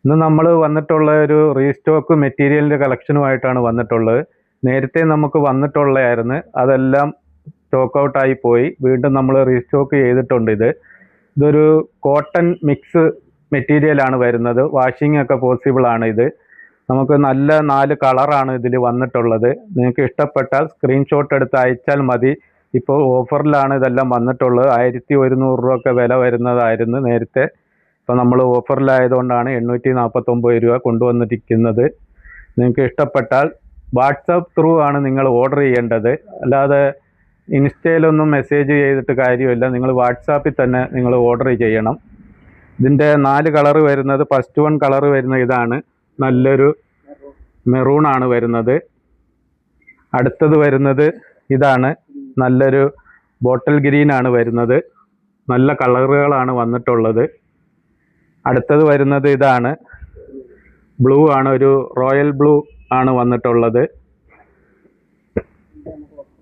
ഇന്ന് നമ്മൾ വന്നിട്ടുള്ള ഒരു റീസ്റ്റോക്ക് മെറ്റീരിയലിൻ്റെ കളക്ഷനുമായിട്ടാണ് വന്നിട്ടുള്ളത്. നേരത്തെ നമുക്ക് വന്നിട്ടുള്ളതായിരുന്നു, അതെല്ലാം സ്റ്റോക്ക് ഔട്ടായി പോയി. വീണ്ടും നമ്മൾ റീസ്റ്റോക്ക് ചെയ്തിട്ടുണ്ട്. ഇതൊരു കോട്ടൺ മിക്സ് മെറ്റീരിയലാണ് വരുന്നത്. വാഷിംഗ് ഒക്കെ പോസിബിൾ ആണ്. നമുക്ക് നല്ല 4 കളറാണ് ഇതിൽ വന്നിട്ടുള്ളത്. നിങ്ങൾക്ക് ഇഷ്ടപ്പെട്ടാൽ സ്ക്രീൻഷോട്ട് എടുത്ത് അയച്ചാൽ മതി. ഇപ്പോൾ ഓഫറിലാണ് ഇതെല്ലാം വന്നിട്ടുള്ളത്. 1100 രൂപ ഒക്കെ വില വരുന്നതായിരുന്നു നേരത്തെ. ഇപ്പോൾ നമ്മൾ ഓഫറിലായതുകൊണ്ടാണ് 849 രൂപ കൊണ്ടുവന്നിരിക്കുന്നത്. നിങ്ങൾക്ക് ഇഷ്ടപ്പെട്ടാൽ വാട്സാപ്പ് ത്രൂ ആണ് നിങ്ങൾ ഓർഡർ ചെയ്യേണ്ടത്. അല്ലാതെ ഇൻസ്റ്റയിലൊന്നും മെസ്സേജ് ചെയ്തിട്ട് കാര്യമില്ല. നിങ്ങൾ വാട്സാപ്പിൽ തന്നെ നിങ്ങൾ ഓർഡർ ചെയ്യണം. ഇതിൻ്റെ 4 കളറ് വരുന്നത്, ഫസ്റ്റ് 1 കളറ് വരുന്ന ഇതാണ്, നല്ലൊരു മെറൂണാണ് വരുന്നത്. അടുത്തത് വരുന്നത് ഇതാണ്, നല്ലൊരു ബോട്ടിൽ ഗ്രീനാണ് വരുന്നത്. നല്ല കളറുകളാണ് വന്നിട്ടുള്ളത്. അടുത്തത് വരുന്നത് ഇതാണ്, ബ്ലൂ ആണ്, ഒരു റോയൽ ബ്ലൂ ആണ് വന്നിട്ടുള്ളത്.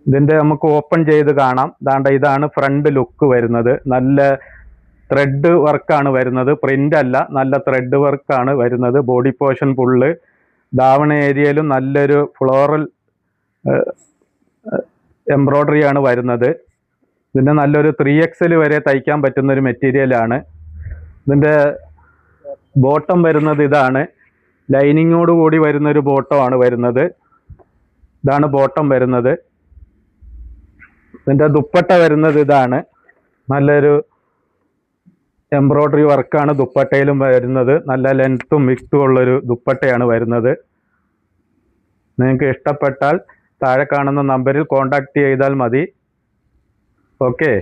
ഇതിൻ്റെ നമുക്ക് ഓപ്പൺ ചെയ്ത് കാണാം. ഇതാണ് ഫ്രണ്ട് ലുക്ക് വരുന്നത്. നല്ല ത്രെഡ് വർക്കാണ് വരുന്നത്, പ്രിൻ്റ് അല്ല, നല്ല ത്രെഡ് വർക്കാണ് വരുന്നത്. ബോഡി പോർഷൻ ഫുള്ള്, ദാവണ ഏരിയയിലും നല്ലൊരു ഫ്ലോറൽ എംബ്രോയ്ഡറി ആണ് വരുന്നത്. ഇതിൻ്റെ നല്ലൊരു 3XL വരെ തയ്ക്കാൻ പറ്റുന്നൊരു മെറ്റീരിയലാണ്. ഇതിൻ്റെ ബോട്ടം വരുന്നത് ഇതാണ്, ലൈനിങ്ങോട് കൂടി വരുന്നൊരു ബോട്ടമാണ് വരുന്നത്. ഇതാണ് ബോട്ടം വരുന്നത്. ഇതിൻ്റെ ദുപ്പട്ട വരുന്നത് ഇതാണ്, നല്ലൊരു എംബ്രോയ്ഡറി വർക്കാണ് ദുപ്പട്ടയിലും വരുന്നത്. നല്ല ലെങ്ത്തും വിക്തും ഉള്ളൊരു ദുപ്പട്ടയാണ് വരുന്നത്. നിങ്ങൾക്ക് ഇഷ്ടപ്പെട്ടാൽ താഴെ കാണുന്ന നമ്പറിൽ കോൺടാക്റ്റ് ചെയ്താൽ മതി. ഓക്കെ.